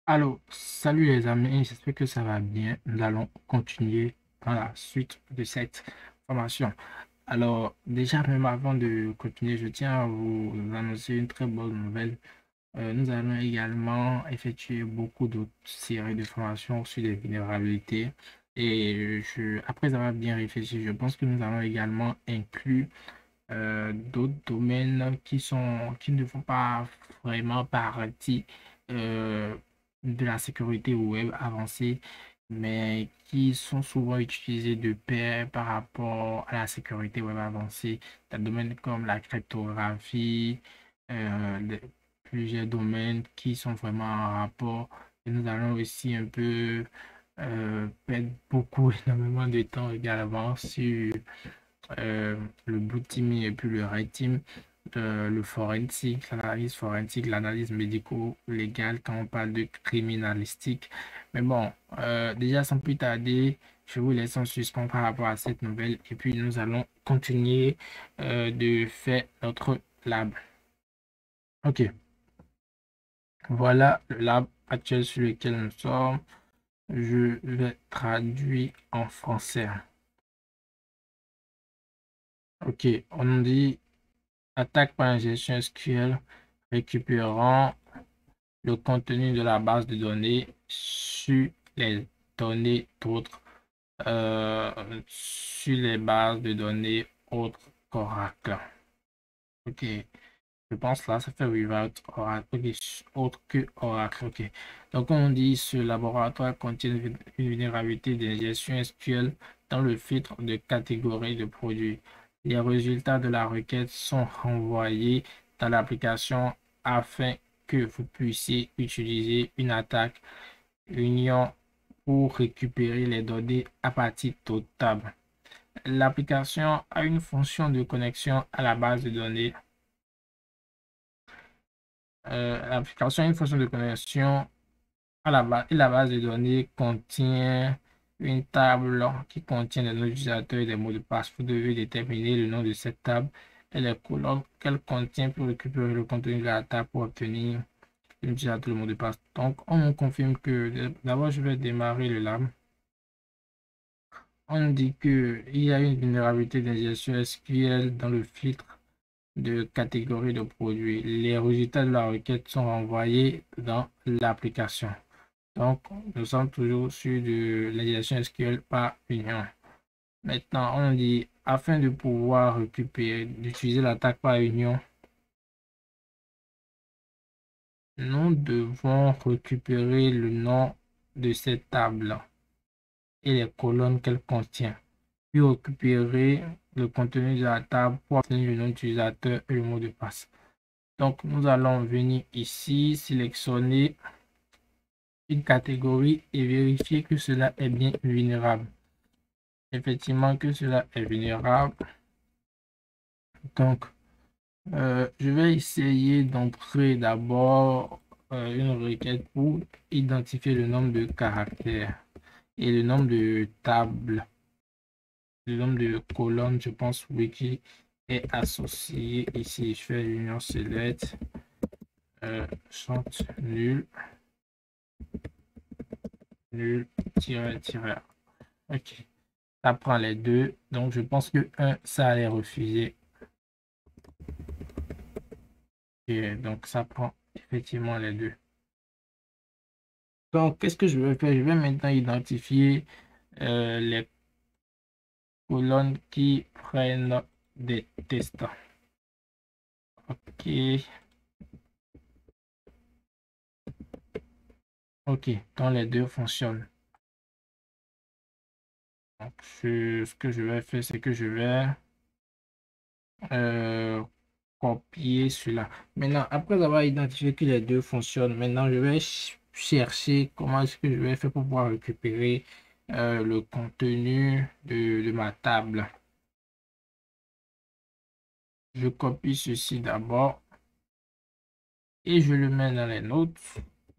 Alors, salut les amis, j'espère que ça va bien. Nous allons continuer dans la suite de cette formation. Alors, déjà, même avant de continuer, je tiens à vous annoncer une très bonne nouvelle. Nous allons également effectuer beaucoup d'autres séries de formations sur les vulnérabilités. Et après avoir bien réfléchi, je pense que nous allons également inclure d'autres domaines qui ne font pas vraiment partie euh, de la sécurité web avancée, mais qui sont souvent utilisés de pair par rapport à la sécurité web avancée. Des domaines comme la cryptographie, plusieurs domaines qui sont vraiment en rapport. Et nous allons aussi un peu perdre beaucoup, énormément de temps également sur le Blue Team et puis le Red Team, le forensique, l'analyse forensique, l'analyse médico-légale quand on parle de criminalistique. Mais bon, déjà sans plus tarder, je vous laisse en suspens par rapport à cette nouvelle et puis nous allons continuer de faire notre lab. Ok, voilà le lab actuel sur lequel nous sommes. Je vais traduire en français. Ok, on dit attaque par injection SQL récupérant le contenu de la base de données sur les données d'autres, sur les bases de données autres qu'Oracle. Ok, je pense là, ça fait without Oracle. Ok, autre que Oracle. Ok, donc on dit ce laboratoire contient une vulnérabilité d'injection SQL dans le filtre de catégorie de produits. Les résultats de la requête sont renvoyés dans l'application afin que vous puissiez utiliser une attaque Union pour récupérer les données à partir de table. L'application a une fonction de connexion à la base de données. L'application a une fonction de connexion à la base et la base de données contient une table qui contient les noms d'utilisateurs et des mots de passe. Vous devez déterminer le nom de cette table et les colonnes qu'elle contient pour récupérer le contenu de la table pour obtenir l'utilisateur le mot de passe. Donc, on me confirme que d'abord, je vais démarrer le lab. On dit qu'il y a une vulnérabilité d'injection SQL dans le filtre de catégorie de produits. Les résultats de la requête sont renvoyés dans l'application. Donc, nous sommes toujours sur de l'injection SQL par union. Maintenant, on dit, afin de pouvoir récupérer, d'utiliser l'attaque par union, nous devons récupérer le nom de cette table et les colonnes qu'elle contient, puis récupérer le contenu de la table pour obtenir le nom d'utilisateur et le mot de passe. Donc, nous allons venir ici, sélectionner une catégorie et vérifier que cela est bien vulnérable. Effectivement, que cela est vulnérable. Donc, je vais essayer d'entrer d'abord une requête pour identifier le nombre de caractères et le nombre de tables, le nombre de colonnes, je pense, oui, qui est associé ici. Je fais l'union select, chante nul, nul, tiret, tiret. Ok, ça prend les deux. Donc, je pense que un, ça allait refuser. Et donc, ça prend effectivement les deux. Donc, qu'est-ce que je vais faire? Je vais maintenant identifier les colonnes qui prennent des tests. Ok, ok, donc les deux fonctionnent. Donc, ce que je vais faire, c'est que je vais euh, copier cela. Maintenant, après avoir identifié que les deux fonctionnent, maintenant je vais chercher comment est-ce que je vais faire pour pouvoir récupérer le contenu de ma table. Je copie ceci d'abord et je le mets dans les notes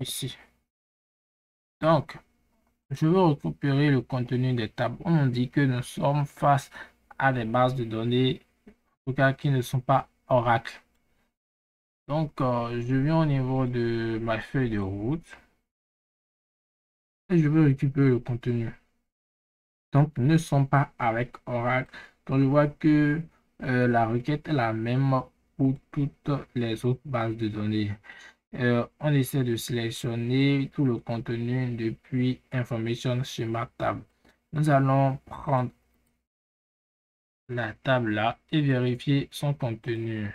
ici. Donc, je veux récupérer le contenu des tables. On dit que nous sommes face à des bases de données, en tout cas qui ne sont pas Oracle. Donc, je viens au niveau de ma feuille de route. et je veux récupérer le contenu. Donc, ne sont pas avec Oracle. Donc, je vois que la requête est la même pour toutes les autres bases de données. On essaie de sélectionner tout le contenu depuis Information Schema Tab. Nous allons prendre la table là et vérifier son contenu.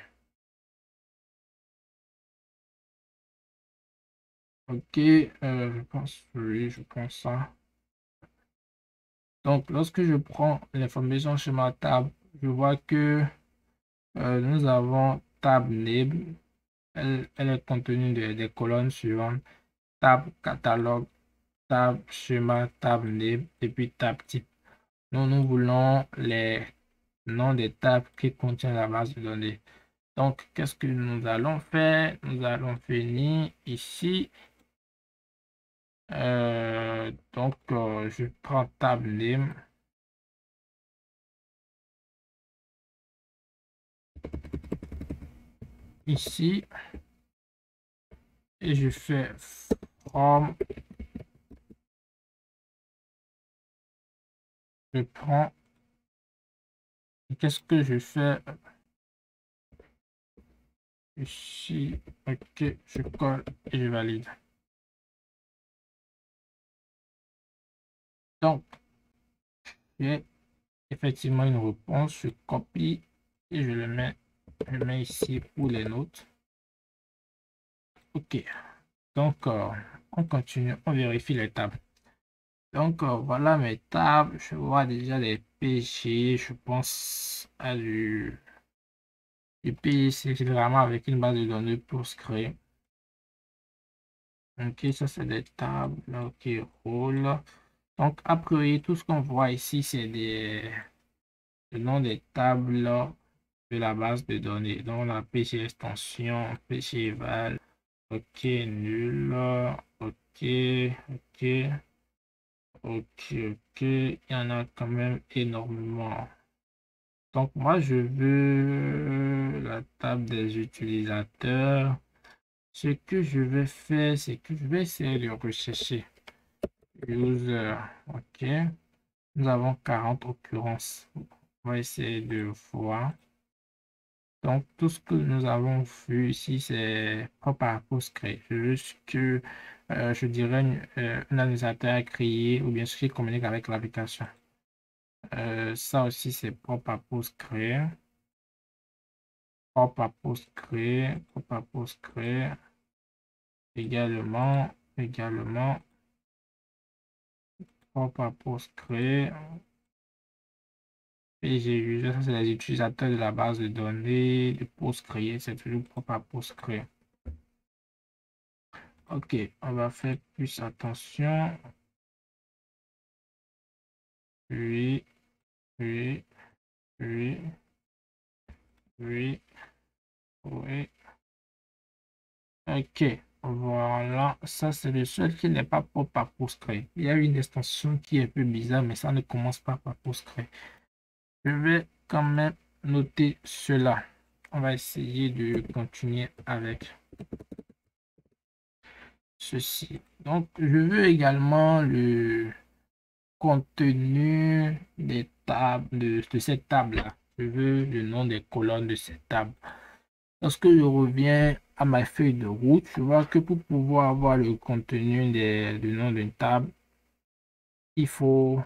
Ok, je pense, oui, je pense ça. Donc, lorsque je prends l'information Schema Tab, je vois que nous avons Tab Name. Elle est contenue des colonnes suivantes. Tab catalogue, tab schéma, tab name et puis tab type. Nous voulons les noms des tables qui contiennent la base de données. Donc, qu'est-ce que nous allons faire? Nous allons venir ici. Je prends tab name. Ici. Et je fais from. Je prends. Qu'est-ce que je fais ici? Ok, je colle et je valide. Donc, j'ai effectivement une réponse. Je copie et je mets ici pour les notes. Ok. Donc, on continue, on vérifie les tables. Donc, voilà mes tables. Je vois déjà les PG. Je pense à du PG, c'est vraiment avec une base de données pour se créer. Ok, ça c'est des tables qui roulent. Donc, a priori, tout ce qu'on voit ici, c'est le nom des tables de la base de données. Donc, la PG extension, PG eval. Ok, nul. Ok, ok. Ok, ok, il y en a quand même énormément. Donc moi, je veux la table des utilisateurs. Ce que je vais faire, c'est que je vais essayer de rechercher user. Ok, nous avons 40 occurrences. On va essayer de voir. Donc tout ce que nous avons vu ici, c'est propre à PostgreSQL. Juste que je dirais un administrateur à créer ou bien ce qui communique avec l'application. Ça aussi, c'est propre à PostgreSQL. Propre à PostgreSQL. Propre à PostgreSQL. Également. Propre à PostgreSQL. PGUser, ça, c'est les utilisateurs de la base de données de PostgreSQL. C'est toujours propre à PostgreSQL. Ok, on va faire plus attention. Oui, oui, oui, oui, oui. Ok, voilà, ça c'est le seul qui n'est pas propre à Postgre. Il y a une extension qui est un peu bizarre, mais ça ne commence pas par Postgre. Je vais quand même noter cela. On va essayer de continuer avec ceci. Donc, je veux également le contenu des tables, de cette table-là. Je veux le nom des colonnes de cette table. Lorsque je reviens à ma feuille de route, je vois que pour pouvoir avoir le contenu du nom d'une table, il faut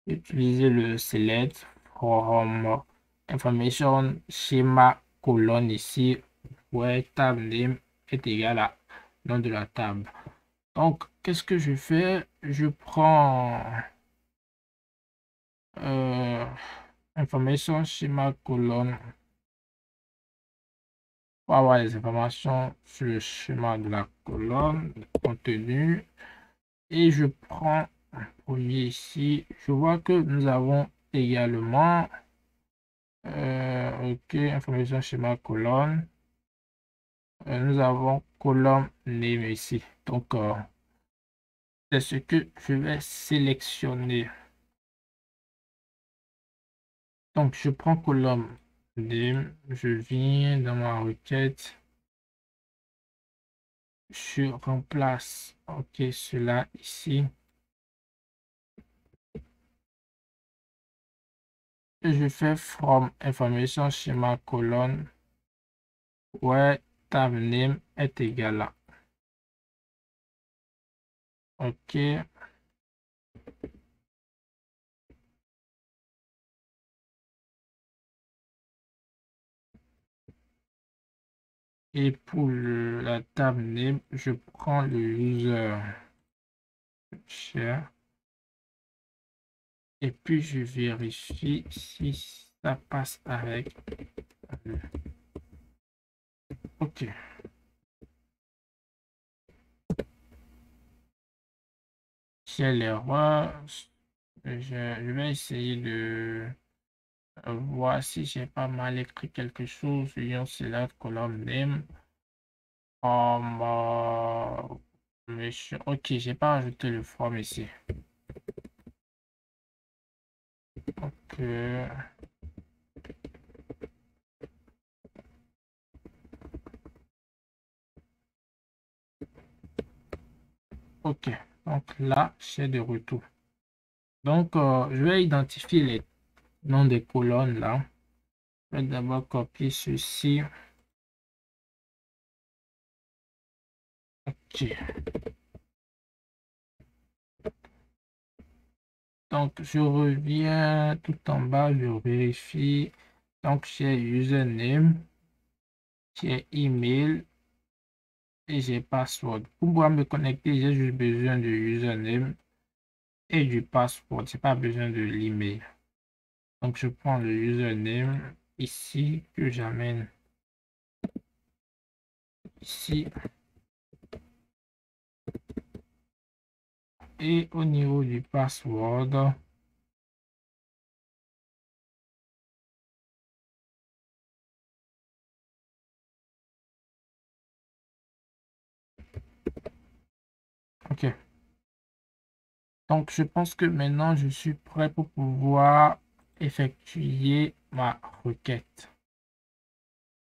utiliser le select from information schéma colonne ici, where table name est égal à nom de la table. Donc, qu'est-ce que je fais? Je prends euh, information schéma colonne pour avoir les informations sur le schéma de la colonne, le contenu. Et je prends un premier ici. Je vois que nous avons également, ok, information schéma colonne. Nous avons colonne name ici. Donc, c'est ce que je vais sélectionner. Donc, je prends colonne name. Je viens dans ma requête. Je remplace, ok, cela ici. Et je fais from information schéma colonne where tab name est égal à. Ok. Et pour la tab name, je prends le user share. Et puis je vérifie si ça passe avec le. Ok. J'ai l'erreur. Je vais essayer de voir si j'ai pas mal écrit quelque chose. Union select column name. Ok, j'ai pas ajouté le from ici. Ok. Ok. Donc là, j'ai de retour. Donc, je vais identifier les noms des colonnes là. Je vais d'abord copier ceci. Ok. Donc, je reviens tout en bas, je vérifie. Donc, j'ai username, j'ai email et j'ai password. Pour pouvoir me connecter, j'ai juste besoin du username et du password. Je n'ai pas besoin de l'email. Donc, je prends le username ici que j'amène ici. Et au niveau du password, ok. Donc, je pense que maintenant, je suis prêt pour pouvoir effectuer ma requête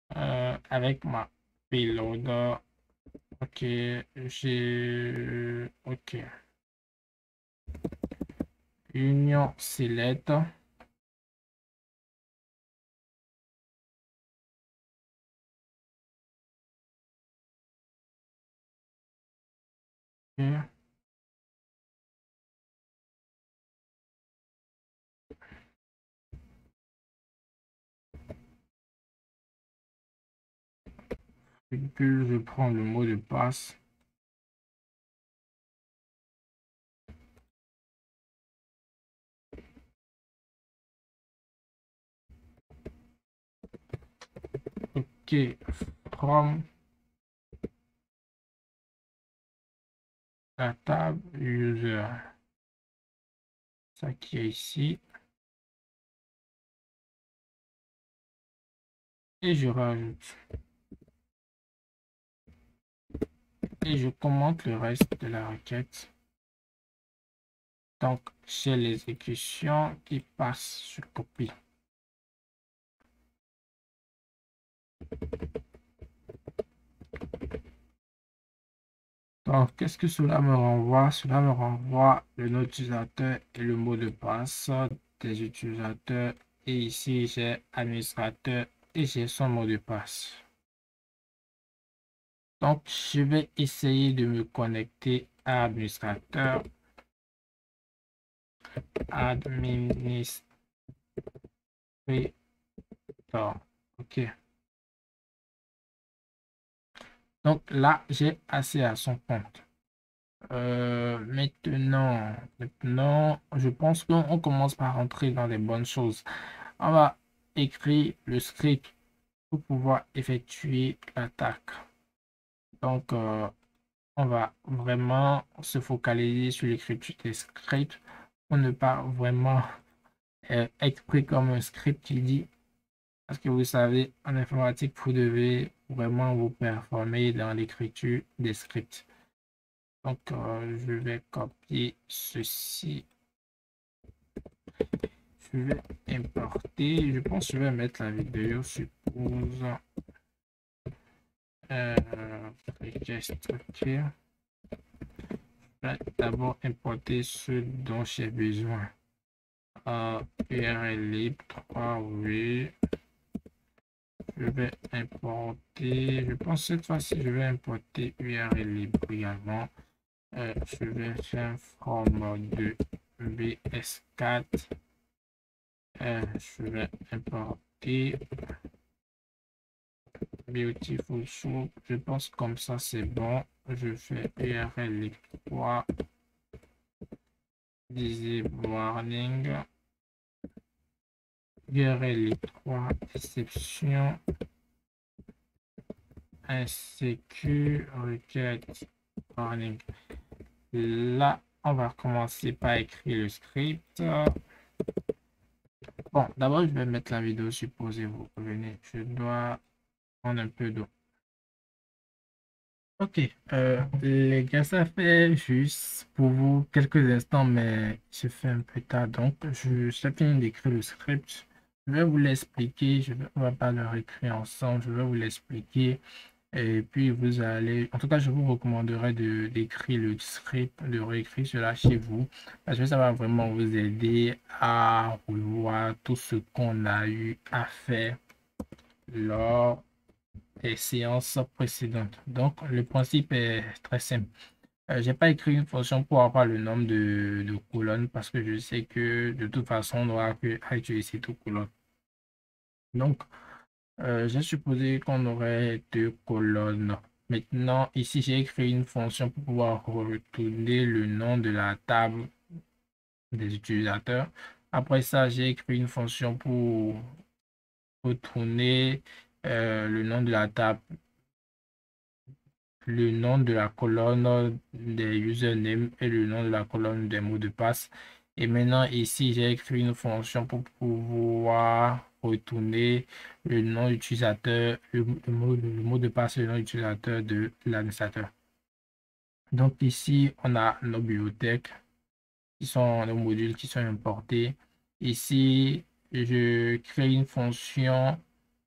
avec ma payload. Ok, j'ai... Ok. Union select. Ok. Et puis, je prends le mot de passe. Ok, from la table user. Ça qui est ici. Et je rajoute. Et je commente le reste de la requête. Donc, j'ai l'exécution qui passe sur copie. Donc, qu'est-ce que cela me renvoie? Cela me renvoie le nom utilisateur et le mot de passe des utilisateurs. Et ici, j'ai administrateur et j'ai son mot de passe. Donc, je vais essayer de me connecter à administrateur. Administrateur. OK. Donc là, j'ai accès à son compte. Maintenant, je pense qu'on commence par rentrer dans les bonnes choses. On va écrire le script pour pouvoir effectuer l'attaque. Donc, on va vraiment se focaliser sur l'écriture des scripts pour ne pas vraiment être pris comme un script qui dit, parce que vous savez, en informatique, vous devez vraiment vous performer dans l'écriture des scripts. Donc, je vais copier ceci. Je vais importer. Je pense que je vais mettre la vidéo sur pause. request, ok. Je vais d'abord importer ce dont j'ai besoin. URL libre 3, oui. Je vais importer, je pense cette fois-ci, je vais importer URL libre également. Je vais faire from de BS4. Je vais importer Beautiful Soup. Je pense comme ça, c'est bon. Je fais URL libre 3. Disable warning. URL libre 3. Exception. Insécure. Requête. Warning. Là, on va commencer par écrire le script. Bon, d'abord, je vais mettre la vidéo supposée. Vous revenez. Je dois prendre un peu d'eau. Ok, les gars, ça fait juste pour vous quelques instants, mais je fais un peu tard, donc je fini d'écrire le script. Je vais vous l'expliquer, on va pas le réécrire ensemble, je vais vous l'expliquer. Et puis vous allez, en tout cas, je vous recommanderais d'écrire le script, de réécrire cela chez vous, parce que ça va vraiment vous aider à revoir tout ce qu'on a eu à faire lors des séances précédentes. Donc, le principe est très simple. J'ai pas écrit une fonction pour avoir le nombre de colonnes parce que je sais que de toute façon, on doit utiliser tout colonne. Donc, j'ai supposé qu'on aurait deux colonnes. Maintenant, ici, j'ai écrit une fonction pour pouvoir retourner le nom de la table des utilisateurs. Après ça, j'ai écrit une fonction pour retourner le nom de la table, le nom de la colonne des usernames et le nom de la colonne des mots de passe. Et maintenant, ici, j'ai écrit une fonction pour pouvoir retourner le nom d'utilisateur, le mot de passe et le nom d'utilisateur de l'administrateur. Donc ici, on a nos bibliothèques qui sont nos modules qui sont importés. Ici, je crée une fonction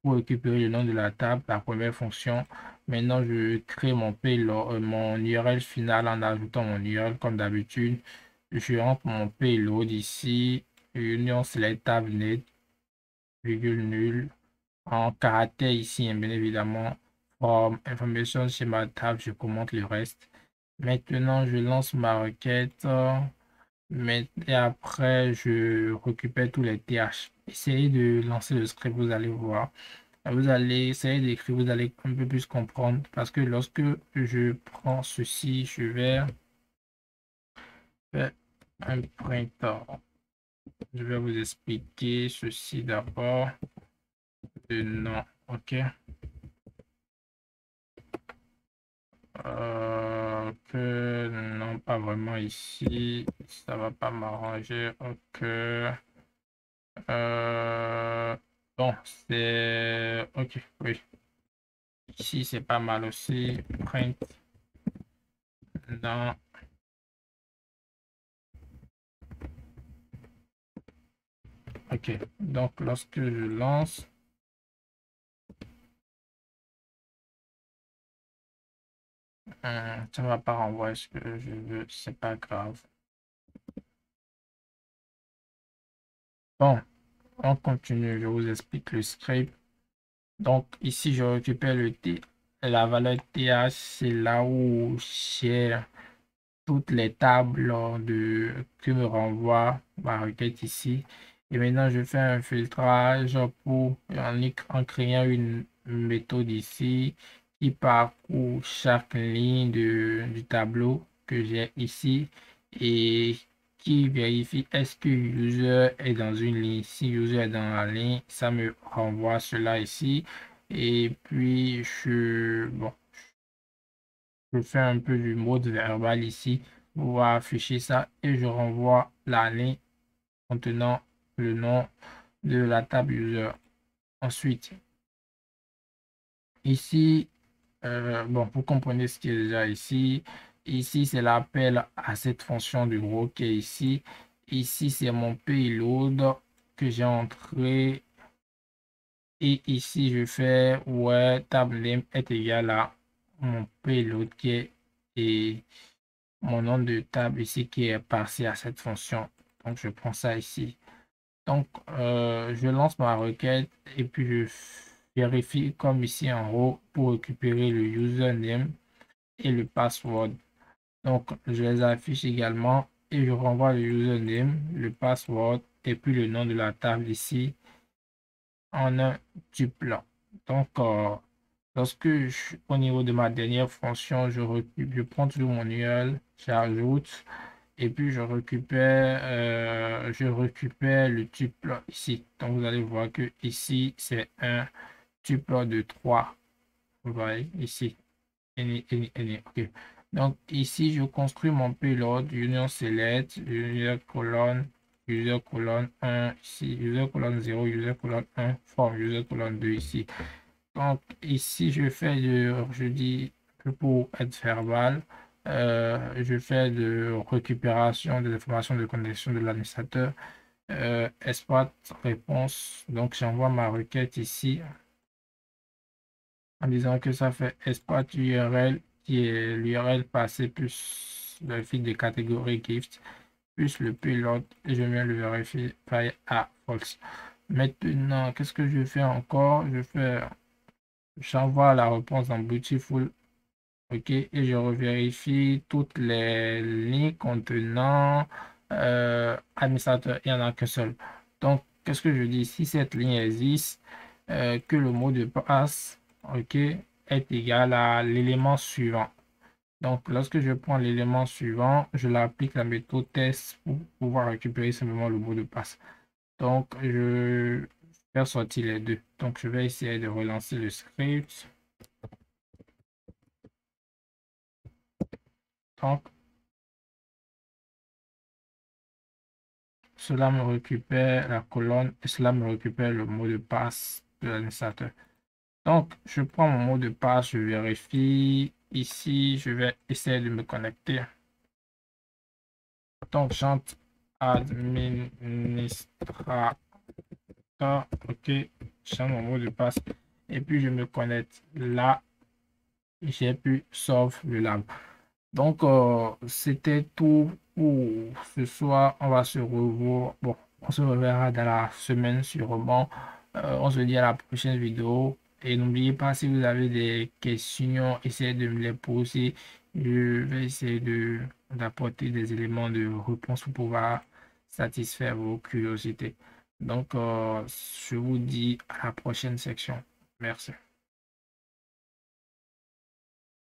pour récupérer le nom de la table, la première fonction. Maintenant, je crée mon payload, mon URL final en ajoutant mon URL comme d'habitude. Je rentre mon payload ici, union select tab net, virgule nul, en caractère ici, hein, bien évidemment, from information schema tab, je commente le reste. Maintenant, je lance ma requête. Mais et après, je récupère tous les TH. Essayez de lancer le script, vous allez voir. Vous allez essayer d'écrire, vous allez un peu plus comprendre. Parce que lorsque je prends ceci, je vais faire un printer. Je vais vous expliquer ceci d'abord. Le nom, ok. Que non, pas vraiment ici. Ça va pas m'arranger. Ok. Bon, c'est... Ok, oui. Ici, c'est pas mal aussi. Print dans... Ok, donc lorsque je lance, ça va pas renvoyer ce que je veux, c'est pas grave. Bon, on continue, je vous explique le script. Donc ici, je récupère la valeur TH, c'est là où j'ai toutes les tables que me renvoie ma requête ici. Et maintenant, je fais un filtrage en créant une méthode ici qui parcourt chaque ligne du tableau que j'ai ici et qui vérifie est-ce que user est dans une ligne. Si user est dans la ligne, ça me renvoie cela ici. Et puis, bon, je fais un peu du mode verbal ici pour afficher ça et je renvoie la ligne contenant le nom de la table user. Ensuite, ici, bon, pour comprendre ce qui est déjà ici, ici c'est l'appel à cette fonction du gros qui est ici. Ici, c'est mon payload que j'ai entré Et ici, je fais where table name est égal à mon payload qui est et mon nom de table ici qui est passé à cette fonction. Donc, je prends ça ici. Donc, je lance ma requête et puis je vérifie comme ici en haut pour récupérer le username et le password. Donc, je les affiche également et je renvoie le username, le password et puis le nom de la table ici en un tuple. Donc, lorsque au niveau de ma dernière fonction, je prends toujours mon URL, j'ajoute et puis je récupère le tuple ici. Donc, vous allez voir que ici, c'est un tuple de 3. Vous voyez ici. OK. Donc, ici, je construis mon payload, union select, user colonne 1 ici, user colonne 0, user colonne 1, form, user colonne 2 ici. Donc, ici, je dis que pour être verbal, je fais de récupération des informations de connexion de l'administrateur, exploit réponse. Donc, j'envoie ma requête ici en disant que ça fait exploit URL qui est l'URL passé plus le fil de catégorie gift plus le payload et je viens le vérifier à false. Maintenant, qu'est-ce que je fais encore? J'envoie la réponse dans Beautiful, ok, et je revérifie toutes les lignes contenant administrateur, il n'y en a qu'un seul. Donc, qu'est-ce que je dis? Si cette ligne existe, que le mot de passe, ok, est égal à l'élément suivant. Donc, lorsque je prends l'élément suivant, je l'applique la méthode test pour pouvoir récupérer simplement le mot de passe. Donc, je vais sortir les deux. Donc, je vais essayer de relancer le script. Donc, cela me récupère la colonne et cela me récupère le mot de passe de l'administrateur. Donc, je prends mon mot de passe, je vérifie. Ici, je vais essayer de me connecter. Donc, j'entre administrateur. OK, je change mon mot de passe. Et puis, je me connecte. Là, j'ai pu sauve le lab. Donc, c'était tout pour ce soir. On va se revoir. Bon, on se reverra dans la semaine sûrement. On se dit à la prochaine vidéo. Et n'oubliez pas, si vous avez des questions, essayez de me les poser. Je vais essayer d'apporter des éléments de réponse pour pouvoir satisfaire vos curiosités. Donc, je vous dis à la prochaine section. Merci.